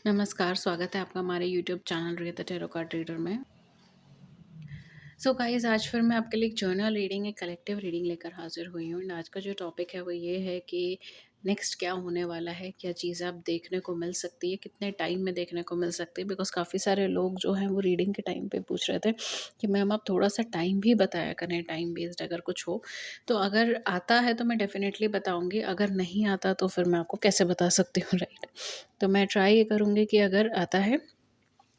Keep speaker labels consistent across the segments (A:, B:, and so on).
A: नमस्कार, स्वागत है आपका हमारे YouTube channel read the tarot card reader में। सो गाइस, आज फिर मैं आपके लिए एक जर्नल रीडिंग, एक कलेक्टिव रीडिंग लेकर हाजिर हुई हूँ। एंड आज का जो टॉपिक है वो ये है कि नेक्स्ट क्या होने वाला है, क्या चीज़ें आप देखने को मिल सकती है, कितने टाइम में देखने को मिल सकती है। बिकॉज काफ़ी सारे लोग जो हैं वो रीडिंग के टाइम पे पूछ रहे थे कि मैम आप थोड़ा सा टाइम भी बताया करें, टाइम बेस्ड अगर कुछ हो। तो अगर आता है तो मैं डेफिनेटली बताऊँगी, अगर नहीं आता तो फिर मैं आपको कैसे बता सकती हूँ, राइट। तो मैं ट्राई ये करूँगी कि अगर आता है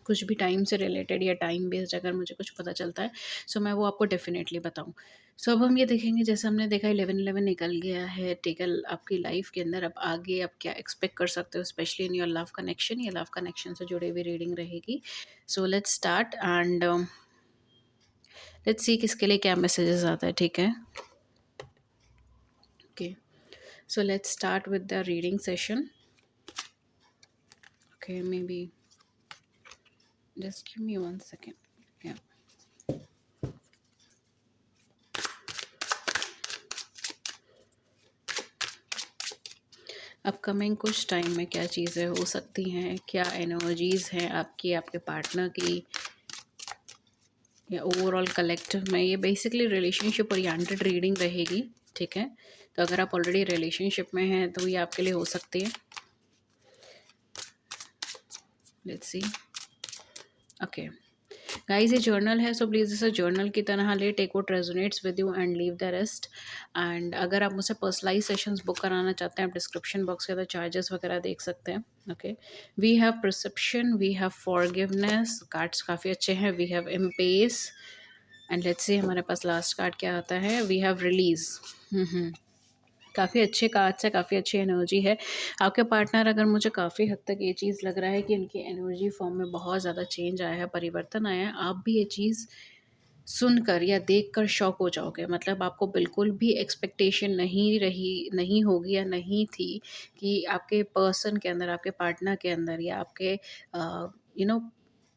A: कुछ भी टाइम से रिलेटेड या टाइम बेस्ड, अगर मुझे कुछ पता चलता है सो मैं वो आपको डेफिनेटली बताऊँ। सो अब हम ये देखेंगे, जैसे हमने देखा 11-11 निकल गया है, ठीक है, आपकी लाइफ के अंदर। अब आगे आप क्या एक्सपेक्ट कर सकते हो, specially in your love connection या लव कनेक्शन से जुड़े हुई रीडिंग रहेगी। So let's start and let's सी किसके लिए क्या मैसेजेस आता है, ठीक है। Okay, so let's start with the reading session. Okay, may be just give me 1 second। या अपकमिंग कुछ टाइम में क्या चीज़ें हो सकती हैं, क्या एनर्जीज़ हैं आपकी, आपके पार्टनर की, या ओवरऑल कलेक्टिव में। ये बेसिकली रिलेशनशिप ओरिएंटेड रीडिंग रहेगी, ठीक है। तो अगर आप ऑलरेडी रिलेशनशिप में हैं तो ये आपके लिए हो सकती है। Let's see. ओके गाइस, ये जर्नल है, सो प्लीज़ इसे जर्नल की तरह ले, take what resonates with you and leave the rest. And अगर आप मुझसे पर्सनलाइज सेशंस बुक कराना चाहते हैं, आप डिस्क्रिप्शन बॉक्स के अंदर चार्जेस वगैरह देख सकते हैं। Okay, we have perception, we have forgiveness, cards काफ़ी अच्छे हैं। We have empress and let's see हमारे पास लास्ट कार्ड क्या आता है। We have release. काफ़ी अच्छे कार्ड्स है, काफ़ी अच्छी एनर्जी है। आपके पार्टनर, अगर मुझे काफ़ी हद तक ये चीज़ लग रहा है कि इनकी एनर्जी फॉर्म में बहुत ज़्यादा चेंज आया है, परिवर्तन आया है। आप भी ये चीज़ सुनकर या देखकर शॉक हो जाओगे। मतलब आपको बिल्कुल भी एक्सपेक्टेशन नहीं होगी या नहीं थी कि आपके पर्सन के अंदर, आपके पार्टनर के अंदर या आपके यू नो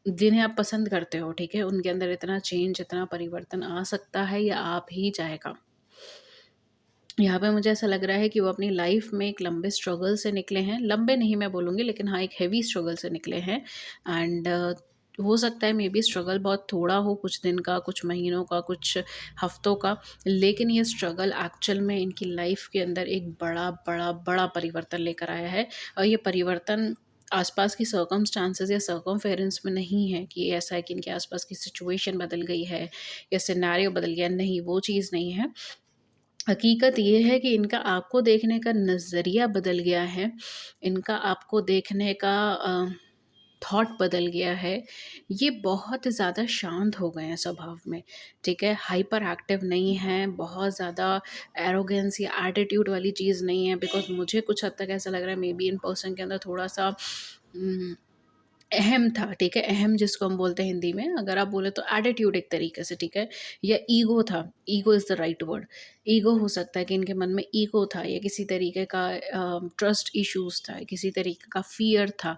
A: जिन्हें आप पसंद करते हो, ठीक है, उनके अंदर इतना चेंज, इतना परिवर्तन आ सकता है या आप ही जाएगा। यहाँ पे मुझे ऐसा लग रहा है कि वो अपनी लाइफ में एक लंबे स्ट्रगल से निकले हैं। लंबे नहीं मैं बोलूँगी, लेकिन हाँ, एक हेवी स्ट्रगल से निकले हैं। एंड हो सकता है मे बी स्ट्रगल बहुत थोड़ा हो, कुछ दिन का, कुछ महीनों का, कुछ हफ्तों का, लेकिन ये स्ट्रगल एक्चुअल में इनकी लाइफ के अंदर एक बड़ा बड़ा बड़ा परिवर्तन लेकर आया है। और ये परिवर्तन आसपास की सर्कमस्टांसेस या सर्कमफेरेंस में नहीं है कि ऐसा है कि इनके आसपास की सिचुएशन बदल गई है या सिनेरियो बदल गया, नहीं, वो चीज़ नहीं है। हकीकत ये है कि इनका आपको देखने का नज़रिया बदल गया है, इनका आपको देखने का थॉट बदल गया है। ये बहुत ज़्यादा शांत हो गए हैं स्वभाव में, ठीक है? हाइपर एक्टिव नहीं हैं, बहुत ज़्यादा एरोगेंस या एटीट्यूड वाली चीज़ नहीं है। बिकॉज़ मुझे कुछ हद तक ऐसा लग रहा है मे बी इन पर्सन के अंदर थोड़ा-सा उम अहम था, ठीक है? अहम जिसको हम बोलते हैं हिंदी में, अगर आप बोले तो एटीट्यूड एक तरीके से, ठीक है? या ईगो था, ego is the right word. Ego हो सकता है कि इनके मन में ईगो था, या किसी तरीके का ट्रस्ट इश्यूज़ था, किसी तरीके का फ़ियर था।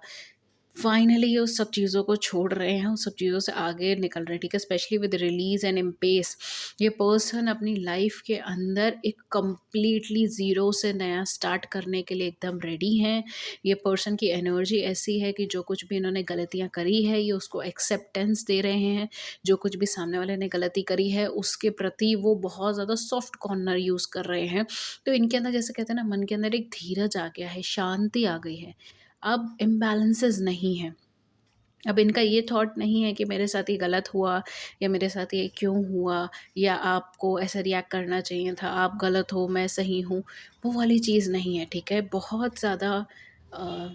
A: फाइनली ये उस सब चीज़ों को छोड़ रहे हैं, उस सब चीज़ों से आगे निकल रहे हैं, ठीक है? स्पेशली विद रिलीज़ एंड एम्पेस, ये पर्सन अपनी लाइफ के अंदर एक कंप्लीटली ज़ीरो से नया स्टार्ट करने के लिए एकदम रेडी हैं। ये पर्सन की एनर्जी ऐसी है कि जो कुछ भी इन्होंने गलतियाँ करी है, ये उसको एक्सेप्टेंस दे रहे हैं। जो कुछ भी सामने वाले ने गलती करी है, उसके प्रति वो बहुत ज़्यादा सॉफ्ट कॉर्नर यूज़ कर रहे हैं। तो इनके अंदर, जैसे कहते हैं ना, मन के अंदर एक धीरज आ गया है, शांति आ गई है। अब इम्बैलेंसेस नहीं हैं। अब इनका ये थॉट नहीं है कि मेरे साथ ये गलत हुआ या मेरे साथ ये क्यों हुआ, या आपको ऐसा रिएक्ट करना चाहिए था, आप गलत हो, मैं सही हूँ। वो वाली चीज़ नहीं है, ठीक है? बहुत ज़्यादा अ,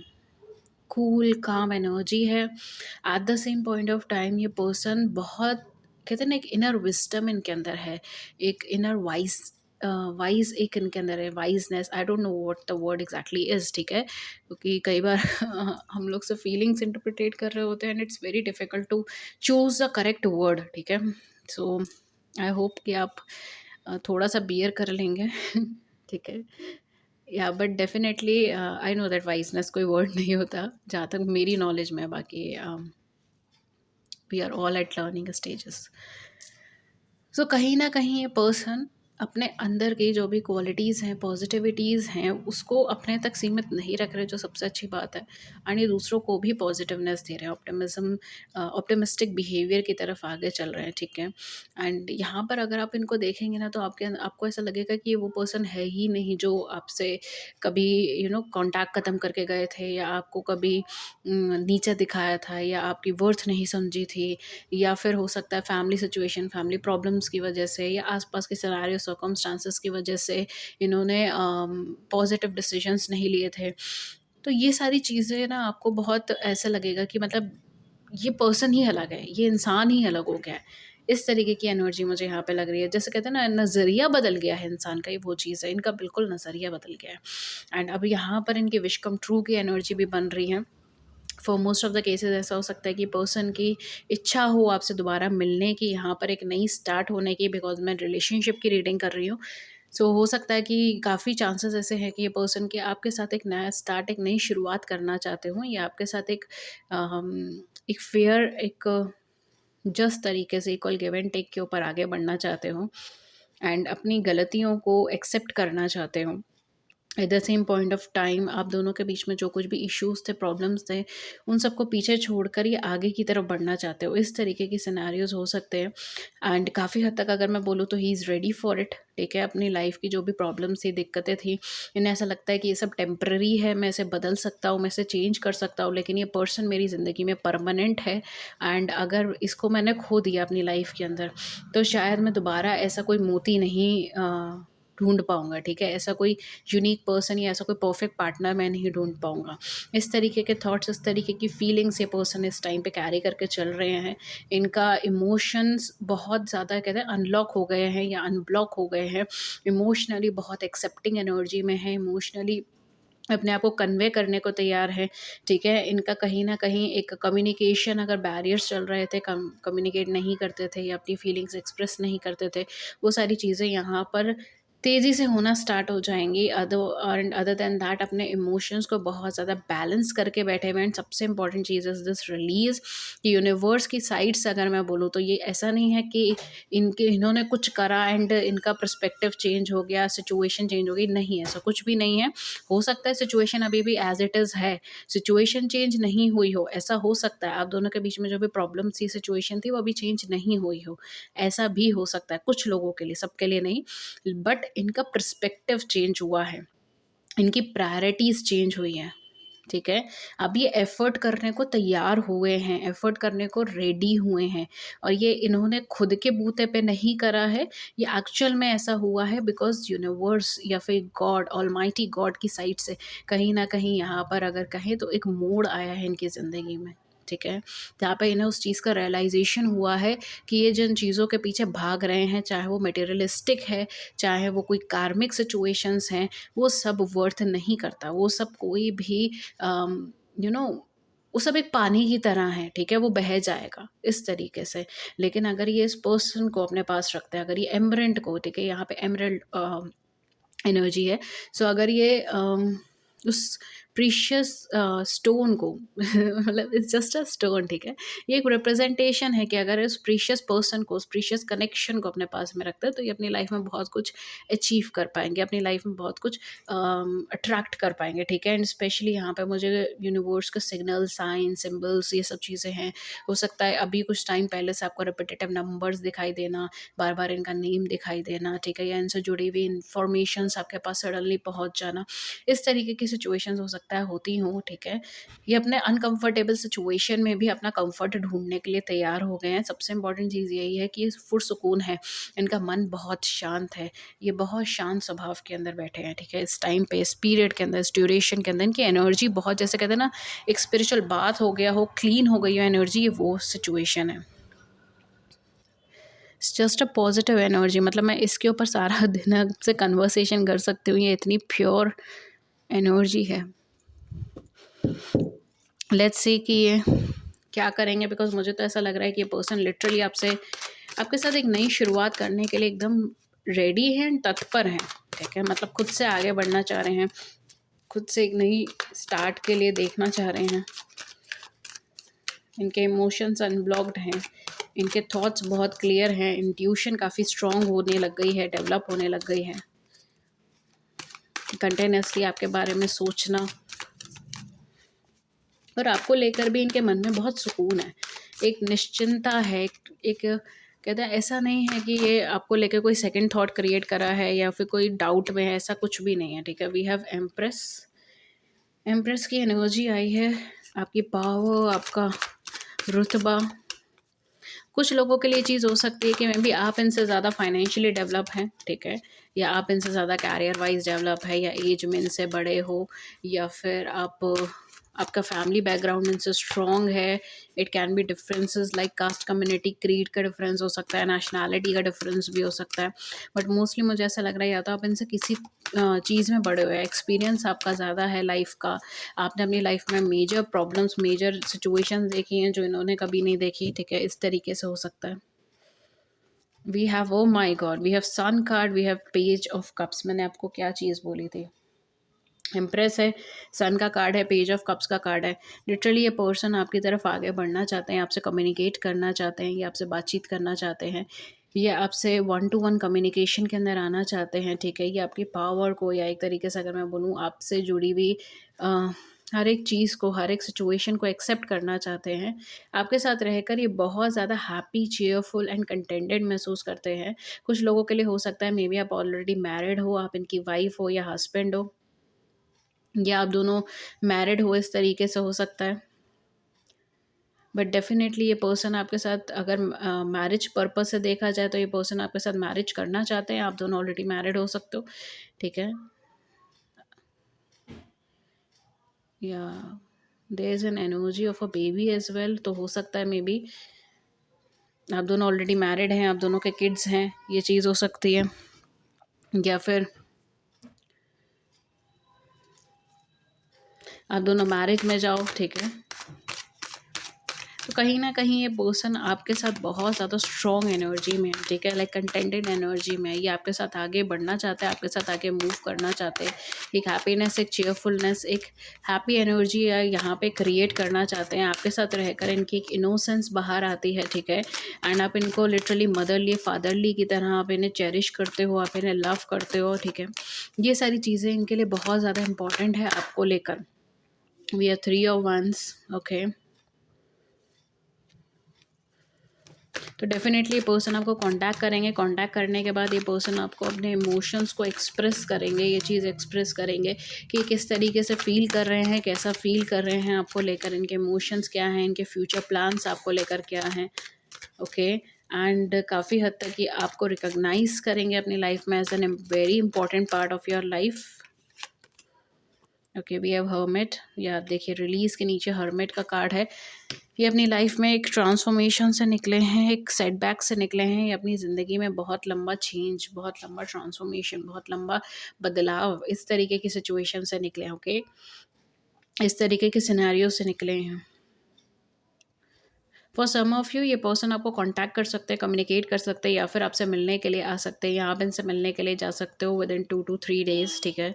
A: कूल काम एनर्जी है। At the same point of time ये पर्सन बहुत, कहते हैं ना, एक इनर विस्डम इनके अंदर है, एक इनर वाइज एक इनके अंदर है, वाइजनेस। आई don't know what the word exactly is, ठीक है, क्योंकि कई बार हम लोग से फीलिंग्स इंटरप्रिटेट कर रहे होते हैं and it's very difficult to choose the correct word, ठीक है। सो आई होप कि आप थोड़ा सा बियर कर लेंगे ठीक है। या but definitely I know that वाइजनेस कोई वर्ड नहीं होता, जहाँ तक मेरी नॉलेज में है। बाकी we are all at learning stages. So कहीं ना कहीं ये पर्सन अपने अंदर की जो भी क्वालिटीज़ हैं, पॉजिटिविटीज़ हैं, उसको अपने तक सीमित नहीं रख रहे, जो सबसे अच्छी बात है। एंड ये दूसरों को भी पॉजिटिवनेस दे रहे हैं, ऑप्टिमिस्टिक बिहेवियर की तरफ आगे चल रहे हैं, ठीक है। एंड यहाँ पर अगर आप इनको देखेंगे ना, तो आपको ऐसा लगेगा कि ये वो पर्सन है ही नहीं जो आपसे कभी कॉन्टैक्ट ख़त्म करके गए थे, या आपको कभी नीचा दिखाया था, या आपकी वर्थ नहीं समझी थी, या फिर हो सकता है फैमिली सिचुएशन, फैमिली प्रॉब्लम्स की वजह से, या आसपास के सिनेरियो सर्कमस्टांसेस की वजह से इन्होंने पॉजिटिव डिसीजंस नहीं लिए थे। तो ये सारी चीज़ें ना आपको बहुत ऐसा लगेगा कि मतलब ये पर्सन ही अलग है, ये इंसान ही अलग हो गया है। इस तरीके की एनर्जी मुझे यहाँ पे लग रही है। जैसे कहते हैं ना, नज़रिया बदल गया है इंसान का, ये वो चीज़ है, इनका बिल्कुल नज़रिया बदल गया है। एंड अब यहाँ पर इनकी विश कम ट्रू की एनर्जी भी बन रही है। For most of the cases ऐसा हो सकता है कि पर्सन की इच्छा हो आपसे दोबारा मिलने की, यहाँ पर एक नई स्टार्ट होने की, बिकॉज मैं रिलेशनशिप की रीडिंग कर रही हूँ। सो हो सकता है कि काफ़ी चांसेस ऐसे हैं कि ये पर्सन के आपके साथ एक नया स्टार्ट, एक नई शुरुआत करना चाहते हों, या आपके साथ एक फेयर, एक जस्ट तरीके से इक्वल गिव एंड टेक के ऊपर आगे बढ़ना चाहते हो, एंड अपनी गलतियों को एक्सेप्ट करना चाहते हो। At the same point of time आप दोनों के बीच में जो कुछ भी इश्यूज़ थे, प्रॉब्लम्स थे, उन सबको पीछे छोड़कर ये आगे की तरफ बढ़ना चाहते हो। इस तरीके की सिनेरियोज़ हो सकते हैं। एंड काफ़ी हद तक अगर मैं बोलूँ तो he is ready for it, ठीक है। अपनी लाइफ की जो भी प्रॉब्लम्स थी, दिक्कतें थी, इन्हें ऐसा लगता है कि ये सब टेम्पररी है, मैं इसे बदल सकता हूँ, मैं इसे चेंज कर सकता हूँ, लेकिन ये पर्सन मेरी ज़िंदगी में परमानेंट है। एंड अगर इसको मैंने खो दिया अपनी लाइफ के अंदर, तो शायद मैं दोबारा ऐसा कोई मोती नहीं ढूँढ पाऊँगा, ठीक है। ऐसा कोई यूनिक पर्सन या ऐसा कोई परफेक्ट पार्टनर मैं नहीं ढूँढ पाऊँगा। इस तरीके के थॉट्स, इस तरीके की फीलिंग्स ये पर्सन इस टाइम पे कैरी करके चल रहे हैं। इनका इमोशंस बहुत ज़्यादा कहते हैं अनलॉक हो गए हैं या अनब्लॉक हो गए हैं। इमोशनली बहुत एक्सेप्टिंग एनर्जी में है, इमोशनली अपने आप को कन्वे करने को तैयार है, ठीक है। इनका कहीं न कहीं एक कम्युनिकेशन, अगर बैरियर्स चल रहे थे, कम्युनिकेट नहीं करते थे या अपनी फीलिंग्स एक्सप्रेस नहीं करते थे, वो सारी चीज़ें यहाँ पर तेज़ी से होना स्टार्ट हो जाएँगी। एंड अदर दैन दैट अपने इमोशंस को बहुत ज़्यादा बैलेंस करके बैठे हुए हैं। एंड सबसे important cheese is this release, कि यूनिवर्स की साइड से अगर मैं बोलूँ तो ये ऐसा नहीं है कि इन्होंने कुछ करा एंड इनका पर्सपेक्टिव चेंज हो गया, सिचुएशन चेंज हो गई, नहीं, ऐसा कुछ भी नहीं है। हो सकता है सिचुएशन अभी भी एज़ इट इज़ है, सिचुएशन चेंज नहीं हुई हो, ऐसा हो सकता है। आप दोनों के बीच में जो भी प्रॉब्लम थी, सिचुएशन थी, वो अभी चेंज नहीं हुई हो, ऐसा भी हो सकता है कुछ लोगों के लिए, सबके लिए नहीं। बट इनका पर्सपेक्टिव चेंज हुआ है, इनकी प्रायोरिटीज़ चेंज हुई हैं, ठीक है। अब ये एफ़र्ट करने को तैयार हुए हैं, एफ़र्ट करने को रेडी हुए हैं, और ये इन्होंने खुद के बूते पे नहीं करा है, ये एक्चुअल में ऐसा हुआ है बिकॉज़ यूनिवर्स या फिर गॉड, ऑलमाइटी गॉड की साइड से कहीं न कहीं यहाँ पर अगर कहें तो एक मोड़ आया है इनकी ज़िंदगी में, ठीक है। जहाँ पे इन्हें उस चीज़ का रियलाइज़ेशन हुआ है कि ये जिन चीज़ों के पीछे भाग रहे हैं, चाहे वो मटेरियलिस्टिक है, चाहे वो कोई कार्मिक सिचुएशंस हैं, वो सब वर्थ नहीं करता। वो सब कोई भी यू नो वो सब एक पानी की तरह है, ठीक है, वो बह जाएगा इस तरीके से। लेकिन अगर ये इस पर्सन को अपने पास रखते हैं, अगर ये एमरेंट को, ठीक है, यहाँ पे एमरल्ड एनर्जी है। सो अगर ये उस प्रीशियस स्टोन को मतलब इट्स जस्ट अ स्टोन, ठीक है। ये एक रिप्रेजेंटेशन है कि अगर उस प्रीशियस पर्सन को, उस प्रीशियस कनेक्शन को अपने पास में रखते हैं, तो ये अपनी लाइफ में बहुत कुछ अचीव कर पाएंगे, अपनी लाइफ में बहुत कुछ अट्रैक्ट कर पाएंगे, ठीक है। एंड स्पेशली यहाँ पे मुझे यूनिवर्स के सिग्नल, साइन, सिम्बल्स, ये सब चीज़ें हैं। हो सकता है अभी कुछ टाइम पहले से आपको रिपीटेटिव नंबर्स दिखाई देना, बार बार इनका नेम दिखाई देना, ठीक है, या इनसे जुड़ी हुई इंफॉर्मेशंस आपके पास सडनली पहुंच जाना, इस तरीके की सिचुएशंस हो सकता है होती हों, ठीक है। ये अपने अनकंफर्टेबल सिचुएशन में भी अपना कंफर्ट ढूंढने के लिए तैयार हो गए हैं। सबसे इंपॉर्टेंट चीज़ यही है कि ये पुरसुकून है, इनका मन बहुत शांत है, ये बहुत शांत स्वभाव के अंदर बैठे हैं, ठीक है। इस टाइम पे, इस पीरियड के अंदर, इस ड्यूरेशन के अंदर इनकी एनर्जी बहुत, जैसे कहते हैं ना, एक स्पिरिचुअल बात हो गया हो, क्लीन हो गई हो एनर्जी, ये वो सिचुएशन है। जस्ट अ पॉजिटिव एनर्जी, मतलब मैं इसके ऊपर सारा दिन आपसे कन्वर्सेशन कर सकती हूँ, ये इतनी प्योर एनर्जी है। लेट्स सी कि ये क्या करेंगे, बिकॉज मुझे तो ऐसा लग रहा है कि ये पर्सन लिटरली आपके साथ एक नई शुरुआत करने के लिए एकदम रेडी हैं, तत्पर हैं, ठीक है। मतलब खुद से आगे बढ़ना चाह रहे हैं, खुद से एक नई स्टार्ट के लिए देखना चाह रहे हैं। इनके इमोशंस अनब्लॉक्ड हैं, इनके थॉट्स बहुत क्लियर हैं, इंट्यूशन काफ़ी स्ट्रॉन्ग होने लग गई है, डेवलप होने लग गई है। कंटिन्यूसली आपके बारे में सोचना, और आपको लेकर भी इनके मन में बहुत सुकून है, एक निश्चिंता है, एक कहते हैं ऐसा नहीं है कि ये आपको लेकर कोई सेकंड थॉट क्रिएट करा है या फिर कोई डाउट में है, ऐसा कुछ भी नहीं है, ठीक है। वी हैव एम्प्रेस, एम्प्रेस की एनर्जी आई है, आपकी पावर, आपका रुतबा। कुछ लोगों के लिए चीज़ हो सकती है कि मे बी आप इनसे ज़्यादा फाइनेंशियली डेवलप हैं, ठीक है, या आप इनसे ज़्यादा कैरियर वाइज डेवलप है, या एज में इनसे बड़े हो, या फिर आपका फैमिली बैकग्राउंड इनसे स्ट्रॉन्ग है। It can be differences like caste, community, creed का डिफरेंस हो सकता है, नेशनैलिटी का डिफरेंस भी हो सकता है। बट मोस्टली मुझे ऐसा लग रहा है या तो आप इनसे किसी चीज़ में बड़े हुए हैं, एक्सपीरियंस आपका ज़्यादा है लाइफ का, आपने अपनी लाइफ में मेजर प्रॉब्लम्स, मेजर सिचुएशंस देखी हैं जो इन्होंने कभी नहीं देखी, ठीक है, इस तरीके से हो सकता है। We have, oh my God, we have sun card, we have page of cups. मैंने आपको क्या चीज़ बोली थी, एम्प्रेस है, सन का कार्ड है, पेज ऑफ कप्स का कार्ड है। लिटरली ये पर्सन आपकी तरफ आगे बढ़ना चाहते हैं, आपसे कम्युनिकेट करना चाहते हैं, ये आपसे बातचीत करना चाहते हैं, ये आपसे वन टू वन कम्युनिकेशन के अंदर आना चाहते हैं, ठीक है। ये आपकी पावर को, या एक तरीके से अगर मैं बोलूँ आपसे जुड़ी हुई हर एक चीज़ को, हर एक सिचुएशन को एक्सेप्ट करना चाहते हैं। आपके साथ रहकर ये बहुत ज़्यादा हैप्पी, चीयरफुल एंड कंटेंटेड महसूस करते हैं। कुछ लोगों के लिए हो सकता है मे बी आप ऑलरेडी मैरिड हो, आप इनकी वाइफ हो या हस्बैंड हो, या आप दोनों मैरिड हो, इस तरीके से हो सकता है। बट डेफिनेटली ये पर्सन आपके साथ, अगर मैरिज पर्पस से देखा जाए तो ये पर्सन आपके साथ मैरिज करना चाहते हैं, आप दोनों ऑलरेडी मैरिड हो सकते हो, ठीक है। या there is an energy of a baby as well, तो हो सकता है मे बी आप दोनों ऑलरेडी मैरिड हैं, आप दोनों के किड्स हैं, ये चीज़ हो सकती है। या फिर आप दोनों मैरिज में जाओ, ठीक है। तो कहीं न कहीं ये पर्सन आपके साथ बहुत ज़्यादा स्ट्रॉन्ग एनर्जी में है, ठीक है, लाइक कंटेंटेड एनर्जी में है। ये आपके साथ आगे बढ़ना चाहते हैं, आपके साथ आगे मूव करना चाहते हैं। एक हैप्पीनेस, एक चीयरफुलनेस, एक हैप्पी एनर्जी यहाँ पे क्रिएट करना चाहते हैं। आपके साथ रहकर इनकी एक इनोसेंस बाहर आती है, ठीक है। एंड आप इनको लिटरली मदरली, फादरली की तरह आप इन्हें चेरिश करते हो, आप इन्हें लव करते हो, ठीक है। ये सारी चीज़ें इनके लिए बहुत ज़्यादा इंपॉर्टेंट है आपको लेकर। We are 3 of wands, okay. तो डेफ़िनेटली ये पर्सन आपको कांटेक्ट करेंगे, कांटेक्ट करने के बाद ये पर्सन आपको अपने इमोशंस को एक्सप्रेस करेंगे, ये चीज़ एक्सप्रेस करेंगे कि किस तरीके से फ़ील कर रहे हैं, कैसा फ़ील कर रहे हैं आपको लेकर, इनके इमोशंस क्या हैं, इनके फ्यूचर प्लान्स आपको लेकर क्या हैं, ओके। एंड काफ़ी हद तक ये आपको रिकॉग्नाइज़ करेंगे अपनी लाइफ में as an very important part of your life, okay. We have hermit, या आप देखिए रिलीज़ के नीचे हर्मिट का कार्ड है। ये अपनी लाइफ में एक ट्रांसफॉर्मेशन से निकले हैं, एक सेटबैक से निकले हैं, ये अपनी ज़िंदगी में बहुत लंबा चेंज, बहुत लंबा ट्रांसफॉर्मेशन, बहुत लंबा बदलाव, इस तरीके की सिचुएशन से निकले हैं, ओके। इस तरीके के सिनेरियो से निकले हैं। फॉर सम ऑफ यू ये पर्सन आपको कांटेक्ट कर सकते हैं, कम्युनिकेट कर सकते हैं, या फिर आपसे मिलने के लिए आ सकते हैं, या आप इनसे मिलने के लिए जा सकते हो विद इन 2 to 3 डेज़, ठीक है।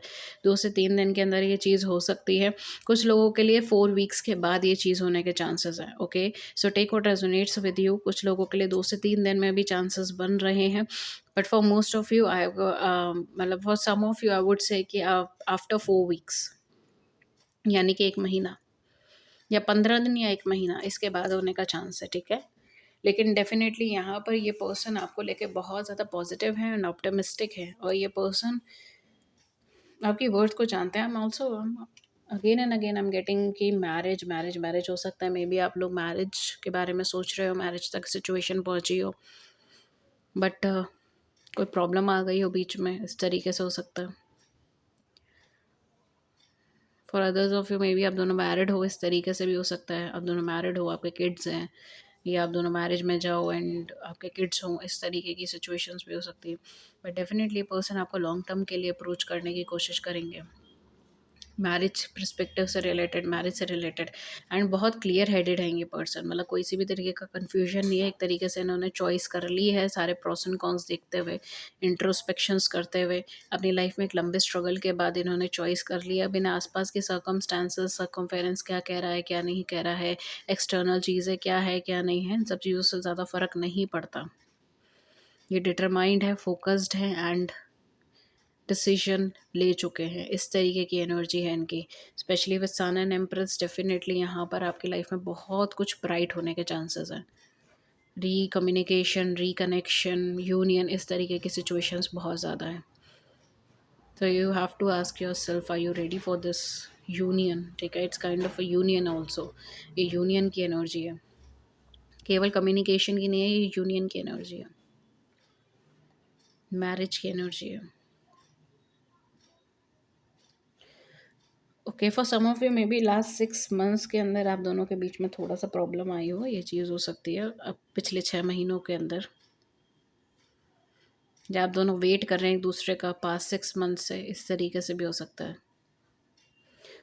A: 2 से 3 दिन के अंदर ये चीज़ हो सकती है। कुछ लोगों के लिए 4 वीक्स के बाद ये चीज़ होने के चांसेस हैं, okay. So take what resonates with you. कुछ लोगों के लिए 2 से 3 दिन में भी चांसेस बन रहे हैं, but for most of you I मतलब for some of you I would say कि आफ्टर 4 वीक्स, यानी कि 1 महीना या 15 दिन या 1 महीना, इसके बाद होने का चांस है, ठीक है। लेकिन डेफ़िनेटली यहाँ पर ये पर्सन आपको लेके बहुत ज़्यादा पॉजिटिव है एंड ऑप्टिमिस्टिक है, और ये पर्सन आपकी वर्थ को जानते हैं। आई am also again and again I am getting कि मैरिज मैरिज मैरिज हो सकता है, मे बी आप लोग मैरिज के बारे में सोच रहे हो, मैरिज तक सिचुएशन पहुँची हो, बट कोई प्रॉब्लम आ गई हो बीच में, इस तरीके से हो सकता है। For others of you may B आप दोनों मैरिड हो, इस तरीके से भी हो सकता है। आप दोनों मैरिड हो, आपके किड्स हैं, या आप दोनों मैरिज में जाओ एंड आपके किड्स हों, इस तरीके की सिचुएशंस भी हो सकती है। बट डेफिनेटली पर्सन आपको लॉन्ग टर्म के लिए अप्रोच करने की कोशिश करेंगे। मैरिज पर्सपेक्टिव से रिलेटेड, मैरिज से रिलेटेड, एंड बहुत क्लियर हेडेड है ये पर्सन, मतलब कोई सी भी तरीके का कन्फ्यूजन नहीं है। एक तरीके से इन्होंने चॉइस कर ली है, सारे प्रोस एंड कॉन्स देखते हुए, इंट्रोस्पेक्शंस करते हुए, अपनी लाइफ में एक लंबे स्ट्रगल के बाद इन्होंने चॉइस कर लिया, बिना आसपास के सर्कमस्टांसेस, सर्कमफेरेंस क्या कह रहा है क्या नहीं कह रहा है, एक्सटर्नल चीज़ें क्या है क्या नहीं है, इन सब चीज़ों से ज़्यादा फ़र्क नहीं पड़ता। ये डिटरमाइंड है, फोकस्ड है, एंड डिसीजन ले चुके हैं। इस तरीके की एनर्जी है इनकी, specially with sun and empress. Definitely यहाँ पर आपकी लाइफ में बहुत कुछ ब्राइट होने के चांसेस हैं। रीकम्युनिकेशन, रिकनेक्शन, यूनियन, इस तरीके की सिचुएशंस बहुत ज़्यादा हैं। तो you have to ask yourself, are you ready for this union? ठीक है, it's kind of a union also. ये यूनियन की एनर्जी है, केवल कम्युनिकेशन की नहीं है, ये यूनियन की एनर्जी है, मैरिज की एनर्जी है। Okay, for some of you may be last 6 months के अंदर आप दोनों के बीच में थोड़ा सा प्रॉब्लम आई हो, ये चीज़ हो सकती है। अब पिछले 6 महीनों के अंदर जब आप दोनों वेट कर रहे हैं एक दूसरे का, पास 6 मंथ से, इस तरीके से भी हो सकता है।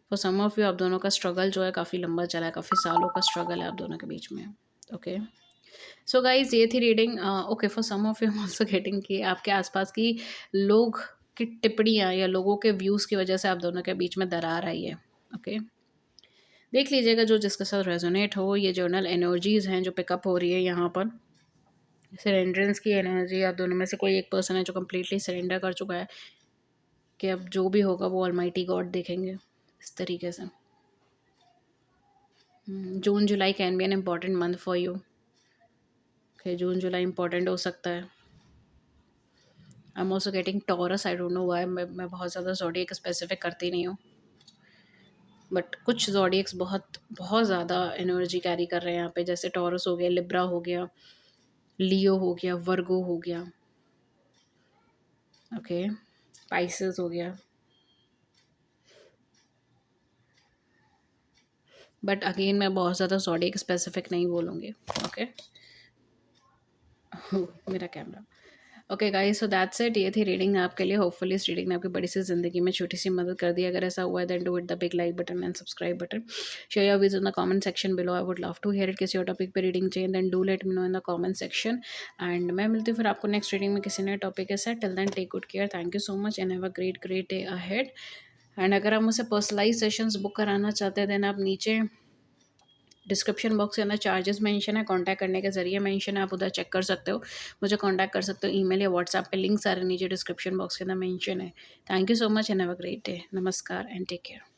A: फॉर सम ऑफ यू आप दोनों का स्ट्रगल जो है काफ़ी लंबा चला है, काफ़ी सालों का स्ट्रगल है आप दोनों के बीच में। ओके, सो गाइज ये थी reading. Okay, for some of you I am also getting कि आपके आसपास की लोग की टिप्पणियाँ या लोगों के व्यूज़ की वजह से आप दोनों के बीच में दरार आई है। ओके, देख लीजिएगा जो जिसके साथ रेजोनेट हो। ये जर्नल एनर्जीज हैं जो पिकअप हो रही है यहाँ पर। सरेंडरेंस की एनर्जी, आप दोनों में से कोई एक पर्सन है जो कम्प्लीटली सरेंडर कर चुका है कि अब जो भी होगा वो ऑलमाइटी गॉड देखेंगे, इस तरीके से। June July can be an important month for you. Okay, June July important हो सकता है। I am also getting Taurus, I don't know why. मैं बहुत ज़्यादा ज़ोडिएक स्पेसिफिक करती नहीं हूँ, बट कुछ ज़ोडिएक्स बहुत बहुत ज़्यादा एनर्जी कैरी कर रहे हैं यहाँ पे, जैसे टॉरस हो गया, लिब्रा हो गया, लियो हो गया, वर्गो हो गया, ओके, पाइसेस हो गया। बट अगेन मैं बहुत ज़्यादा ज़ोडिएक स्पेसिफिक नहीं बोलूँगी। ओके, मेरा camera. Okay guys, so that's it. ये थी रीडिंग आपके लिए। होपफुली इस रीडिंग ने आपकी बड़ी सी ज़िंदगी में छोटी सी मदद कर दी। अगर ऐसा हुआ है then do it the big like button and subscribe button. Share your views in the comment section below. I would love to hear it. किसी और टॉपिक पे रीडिंग चाहिए then do let me know in the comment section. And मैं मिलती हूँ फिर आपको next reading में किसी नए टॉपिक के साथ। Till then take good care. Thank you so much and have a great great day ahead. And अगर आप मुझसे पर्सनलाइज सेशंस बुक कराना चाहते हैं देन आप नीचे डिस्क्रिप्शन बॉक्स के अंदर चार्जेस मेंशन है, कांटेक्ट करने के ज़रिए मेंशन है, आप उधर चेक कर सकते हो, मुझे कांटेक्ट कर सकते हो ईमेल या व्हाट्सएप पे। लिंक सारे नीचे डिस्क्रिप्शन बॉक्स के अंदर मेंशन है। Thank you so much and have a great day. नमस्कार एंड टेक केयर।